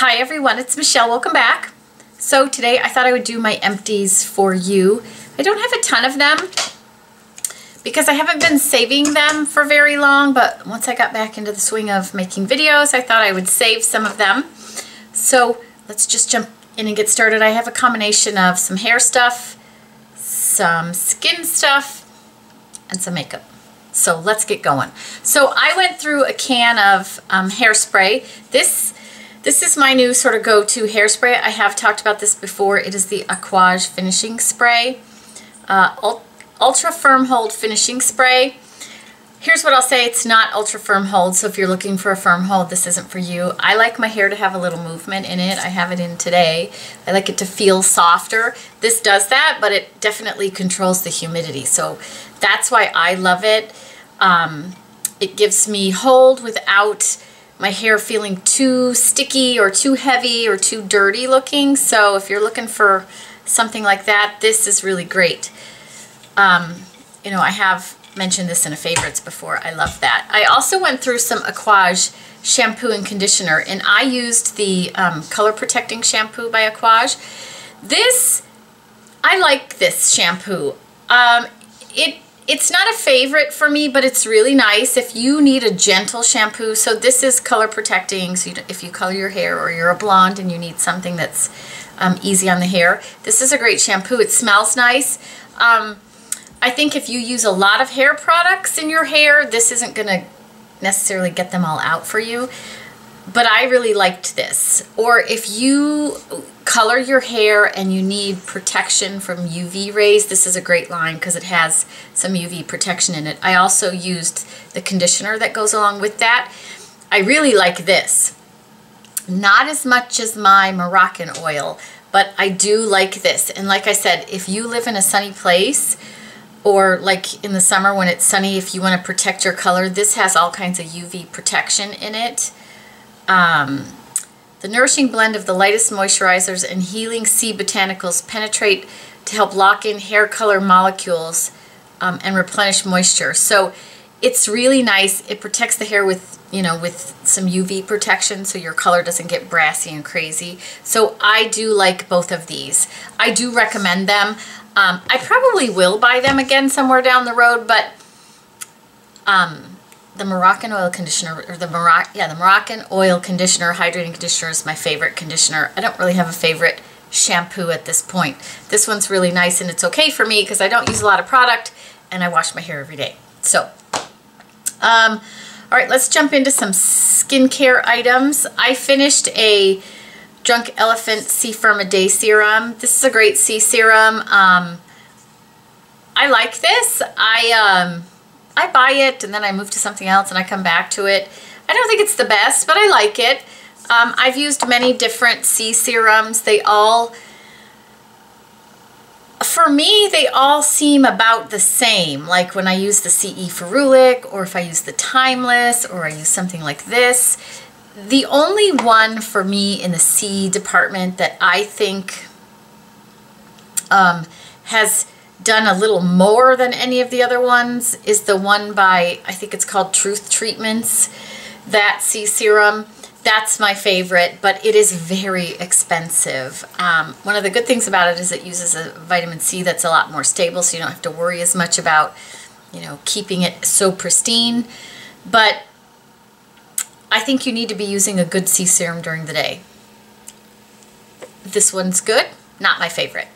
Hi everyone, it's Michelle. Welcome back. So today I thought I would do my empties for you. I don't have a ton of them because I haven't been saving them for very long, but once I got back into the swing of making videos, I thought I would save some of them. So let's just jump in and get started. I have a combination of some hair stuff, some skin stuff, and some makeup. So let's get going. So I went through a can of hairspray. This is my new sort of go-to hairspray. I have talked about this before. It is the Aquage Finishing Spray. Ultra Firm Hold Finishing Spray. Here's what I'll say. It's not ultra firm hold, so if you're looking for a firm hold, this isn't for you. I like my hair to have a little movement in it. I have it in today. I like it to feel softer. This does that, but it definitely controls the humidity, so that's why I love it. It gives me hold without my hair feeling too sticky or too heavy or too dirty looking. So if you're looking for something like that, this is really great. You know, I have mentioned this in a favorites before. I love that. I also went through some Aquage shampoo and conditioner, and I used the color protecting shampoo by Aquage. I like this shampoo. It's not a favorite for me, but it's really nice if you need a gentle shampoo. So this is color protecting, so if you color your hair or you're a blonde and you need something that's easy on the hair, this is a great shampoo. It smells nice. I think if you use a lot of hair products in your hair, this isn't going to necessarily get them all out for you. But I really liked this. Or if you color your hair and you need protection from UV rays, this is a great line because it has some UV protection in it. I also used the conditioner that goes along with that. I really like this. Not as much as my Moroccan oil, but I do like this. And like I said, if you live in a sunny place, or like in the summer when it's sunny, if you want to protect your color, this has all kinds of UV protection in it. The nourishing blend of the lightest moisturizers and healing sea botanicals penetrate to help lock in hair color molecules and replenish moisture. So it's really nice. It protects the hair with, you know, with some UV protection so your color doesn't get brassy and crazy. So I do like both of these. I do recommend them. I probably will buy them again somewhere down the road, but the Moroccan oil conditioner, or the Moroccan oil conditioner, hydrating conditioner is my favorite conditioner. I don't really have a favorite shampoo at this point. This one's really nice, and it's okay for me because I don't use a lot of product and I wash my hair every day. So, all right, let's jump into some skincare items. I finished a Drunk Elephant C Firm a Day serum. This is a great C serum. I like this. I buy it and then I move to something else and I come back to it. I don't think it's the best, but I like it. I've used many different C serums. They all, for me, they all seem about the same. Like when I use the CE Ferulic, or if I use the Timeless, or I use something like this. The only one for me in the C department that I think has done a little more than any of the other ones is the one by, I think it's called Truth Treatments. That C serum, that's my favorite, but it is very expensive. One of the good things about it is it uses a vitamin C that's a lot more stable, so you don't have to worry as much about, you know, keeping it so pristine. But I think you need to be using a good C serum during the day. This one's good, not my favorite.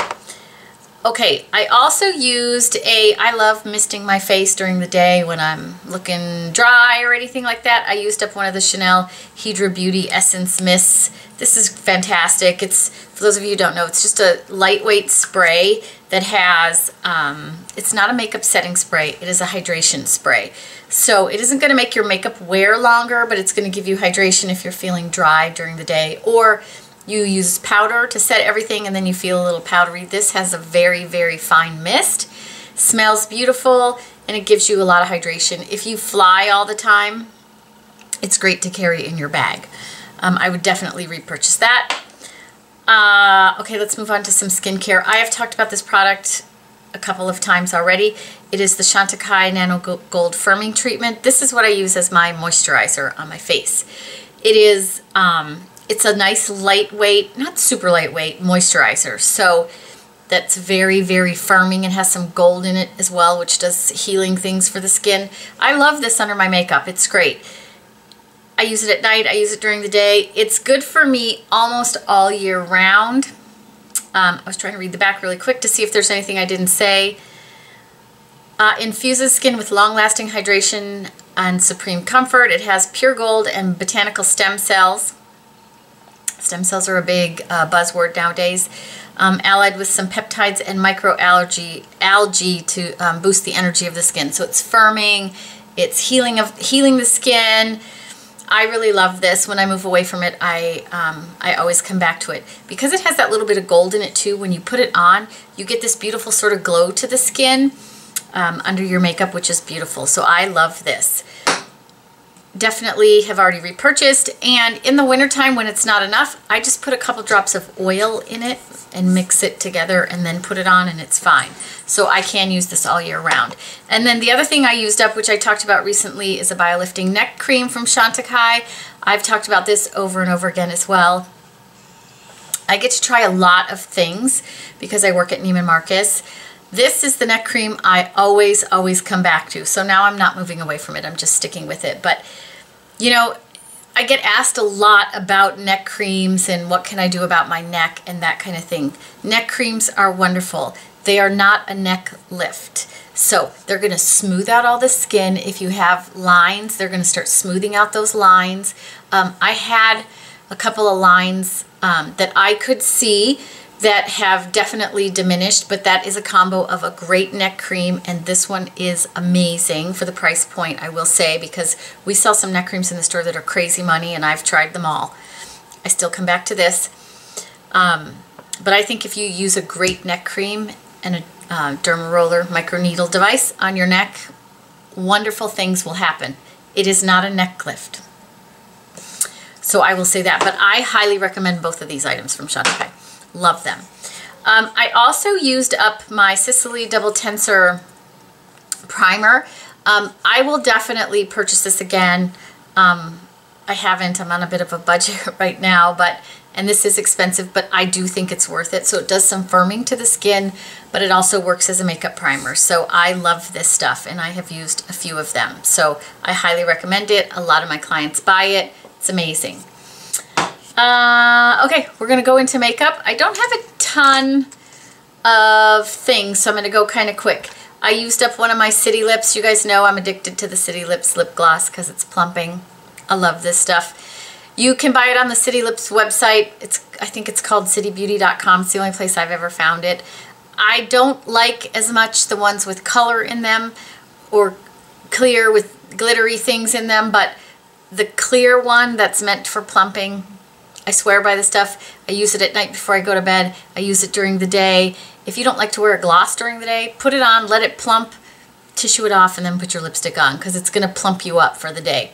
Okay, I also used I love misting my face during the day when I'm looking dry or anything like that. I used up one of the Chanel Hydra Beauty Essence Mists. This is fantastic. It's, for those of you who don't know, it's just a lightweight spray that has, it's not a makeup setting spray, it is a hydration spray. So it isn't going to make your makeup wear longer, but it's going to give you hydration if you're feeling dry during the day, or you use powder to set everything and then you feel a little powdery. This has a very, very fine mist. Smells beautiful and it gives you a lot of hydration. If you fly all the time, it's great to carry in your bag. I would definitely repurchase that. Okay, let's move on to some skincare. I have talked about this product a couple of times already. It is the Chantecaille Nano Gold Firming Treatment. This is what I use as my moisturizer on my face. It is It's a nice lightweight, not super lightweight, moisturizer. So that's very, very firming and has some gold in it as well, which does healing things for the skin. I love this under my makeup. It's great. I use it at night. I use it during the day. It's good for me almost all year round. I was trying to read the back really quick to see if there's anything I didn't say. Infuses skin with long-lasting hydration and supreme comfort. It has pure gold and botanical stem cells. Stem cells are a big buzzword nowadays. Allied with some peptides and microalgae to boost the energy of the skin. So it's firming, it's healing the skin. I really love this. When I move away from it, I always come back to it. Because it has that little bit of gold in it too, when you put it on, you get this beautiful sort of glow to the skin under your makeup, which is beautiful. So I love this. Definitely have already repurchased, and in the wintertime when it's not enough, I just put a couple drops of oil in it and mix it together and then put it on, and it's fine. So I can use this all year round. And then the other thing I used up, which I talked about recently, is a biolifting neck cream from Chantecaille. I've talked about this over and over again as well. I get to try a lot of things because I work at Neiman Marcus. This is the neck cream I always come back to. So now I'm not moving away from it. I'm just sticking with it. But, you know, I get asked a lot about neck creams and what can I do about my neck and that kind of thing. Neck creams are wonderful. They are not a neck lift. So they're going to smooth out all the skin. If you have lines, they're going to start smoothing out those lines. I had a couple of lines that I could see that have definitely diminished, but that is a combo of a great neck cream, and this one is amazing for the price point, I will say, because we sell some neck creams in the store that are crazy money, and I've tried them all. I still come back to this. But I think if you use a great neck cream and a derma roller microneedle device on your neck, wonderful things will happen. It is not a neck lift. So I will say that, but I highly recommend both of these items from Chantecaille. Love them. I also used up my Sicily Double Tensor primer. I will definitely purchase this again. I haven't. I'm on a bit of a budget right now, and this is expensive, but I do think it's worth it. So it does some firming to the skin, but it also works as a makeup primer. So I love this stuff, and I have used a few of them. So I highly recommend it. A lot of my clients buy it. It's amazing. Okay, we're going to go into makeup. I don't have a ton of things, so I'm going to go kind of quick. I used up one of my City Lips. You guys know I'm addicted to the City Lips lip gloss because it's plumping. I love this stuff. You can buy it on the City Lips website. I think it's called citybeauty.com. It's the only place I've ever found it. I don't like as much the ones with color in them or clear with glittery things in them, but the clear one that's meant for plumping, I swear by this stuff. I use it at night before I go to bed. I use it during the day. If you don't like to wear a gloss during the day, put it on, let it plump, tissue it off, and then put your lipstick on because it's going to plump you up for the day.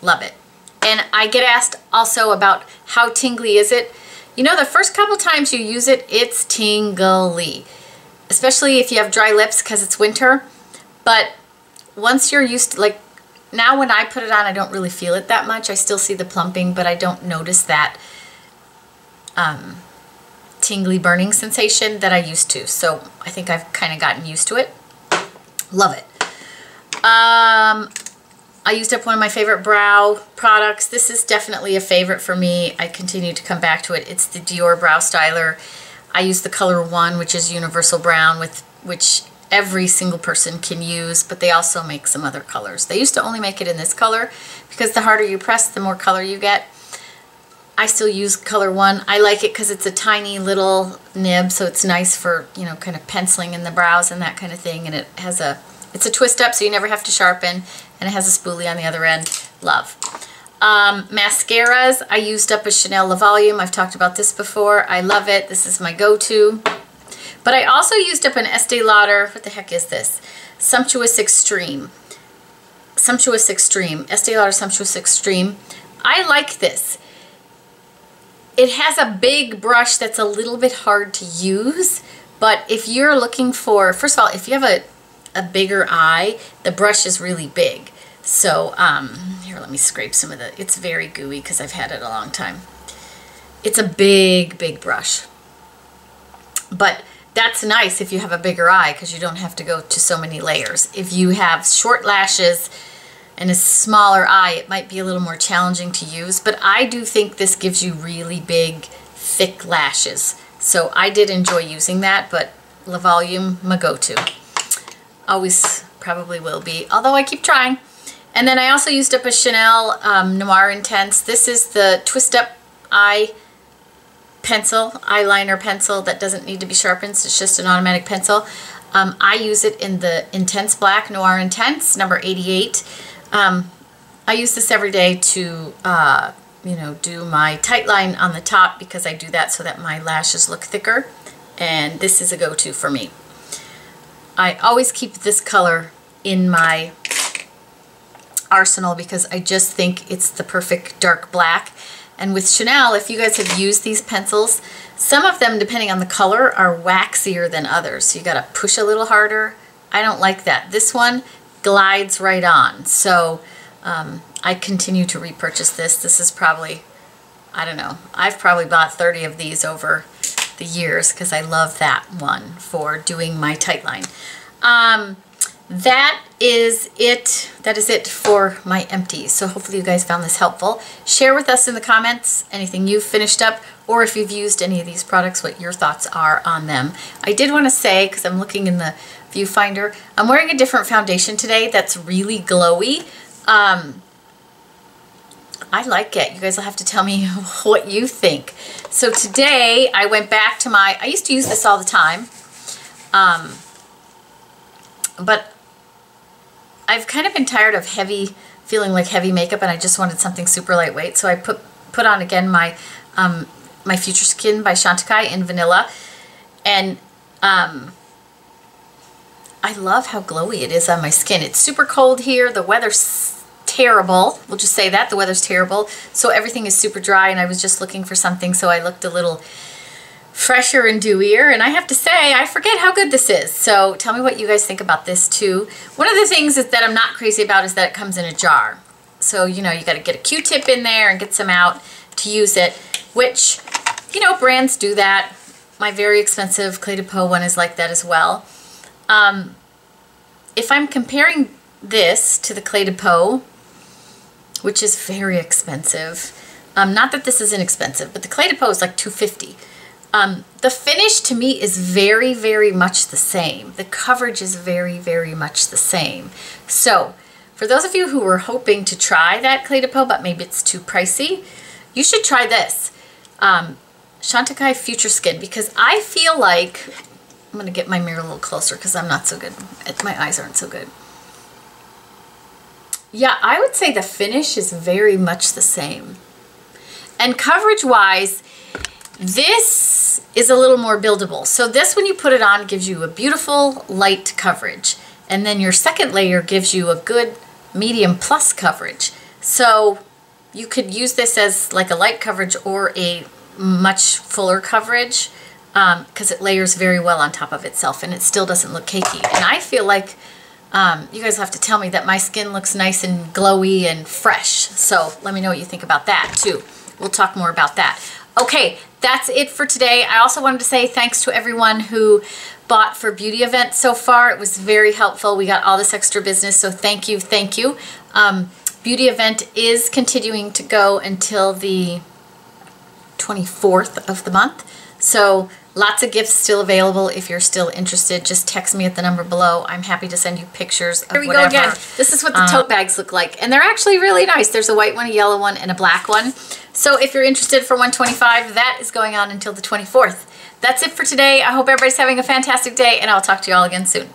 Love it. And I get asked also about how tingly is it. You know, the first couple times you use it, it's tingly, especially if you have dry lips because it's winter. But once you're used to, like, now when I put it on, I don't really feel it that much. I still see the plumping, but I don't notice that tingly burning sensation that I used to. So I think I've kind of gotten used to it. Love it. I used up one of my favorite brow products. This is definitely a favorite for me. I continue to come back to it. It's the Dior Brow Styler. I use the color 1, which is universal brown, which every single person can use, but they also make some other colors. They used to only make it in this color because the harder you press, the more color you get. I still use color 1. I like it because it's a tiny little nib, so it's nice for, you know, kind of penciling in the brows and that kind of thing, and it's a twist up so you never have to sharpen, and it has a spoolie on the other end. Love. Mascaras, I used up a Chanel Le Volume. I've talked about this before. I love it. This is my go-to. But I also used up an Estee Lauder, what the heck is this? Sumptuous Extreme. Sumptuous Extreme. Estee Lauder Sumptuous Extreme. I like this. It has a big brush that's a little bit hard to use, but if you're looking for, first of all, if you have a bigger eye, the brush is really big. So, here, let me scrape some of it's very gooey because I've had it a long time. it's a big, big brush. But that's nice if you have a bigger eye because you don't have to go to so many layers. If you have short lashes and a smaller eye, it might be a little more challenging to use, but I do think this gives you really big, thick lashes. So I did enjoy using that, but La Volume, my go-to. Always probably will be, although I keep trying. And then I also used up a Chanel Noir Intense. This is the Twist Up Eye pencil, eyeliner pencil that doesn't need to be sharpened. It's just an automatic pencil. I use it in the Intense Black, Noir Intense, number 88. I use this every day to, you know, do my tight line on the top because I do that so that my lashes look thicker. And this is a go-to for me. I always keep this color in my arsenal because I just think it's the perfect dark black. And with Chanel, if you guys have used these pencils, some of them, depending on the color, are waxier than others. So you gotta push a little harder. I don't like that. This one glides right on. So I continue to repurchase this. This is probably, I don't know, I've probably bought 30 of these over the years because I love that one for doing my tight line. That is it. That is it for my empties. So hopefully you guys found this helpful. Share with us in the comments anything you've finished up, or if you've used any of these products, what your thoughts are on them. I did want to say, because I'm looking in the viewfinder, I'm wearing a different foundation today that's really glowy. I like it. You guys will have to tell me what you think. So today I went back to I used to use this all the time, but I've kind of been tired of feeling like heavy makeup, and I just wanted something super lightweight. So I put on again my my Future Skin by Chantecaille in vanilla, and I love how glowy it is on my skin. It's super cold here. The weather's terrible. We'll just say that the weather's terrible. So everything is super dry, and I was just looking for something so I looked a little fresher and dewier, and I have to say I forget how good this is. So tell me what you guys think about this too. One of the things that I'm not crazy about is that it comes in a jar. So you know, you got to get a Q-tip in there and get some out to use it, which, you know, brands do that. My very expensive Clé de Peau one is like that as well. If I'm comparing this to the Clé de Peau, which is very expensive, not that this is inexpensive, but the Clé de Peau is like $2.50. The finish to me is very, very much the same. The coverage is very, very much the same. So for those of you who were hoping to try that Clé de Peau, but maybe it's too pricey, you should try this. Chantecaille Future Skin, because I feel like, I'm going to get my mirror a little closer because I'm not so good. My eyes aren't so good. Yeah, I would say the finish is very much the same. And coverage-wise, this is a little more buildable. So this, when you put it on, gives you a beautiful light coverage. And then your second layer gives you a good medium plus coverage. So you could use this as like a light coverage or a much fuller coverage because it layers very well on top of itself and it still doesn't look cakey. And I feel like you guys will have to tell me that my skin looks nice and glowy and fresh. So let me know what you think about that too. We'll talk more about that. Okay, that's it for today. I also wanted to say thanks to everyone who bought for Beauty Event so far. It was very helpful. We got all this extra business, so thank you, thank you. Beauty Event is continuing to go until the 24th of the month. So lots of gifts still available. If you're still interested, just text me at the number below. I'm happy to send you pictures of whatever. Here we go again. This is what the tote bags look like. And they're actually really nice. There's a white one, a yellow one, and a black one. So if you're interested for $125, that is going on until the 24th. That's it for today. I hope everybody's having a fantastic day, and I'll talk to you all again soon.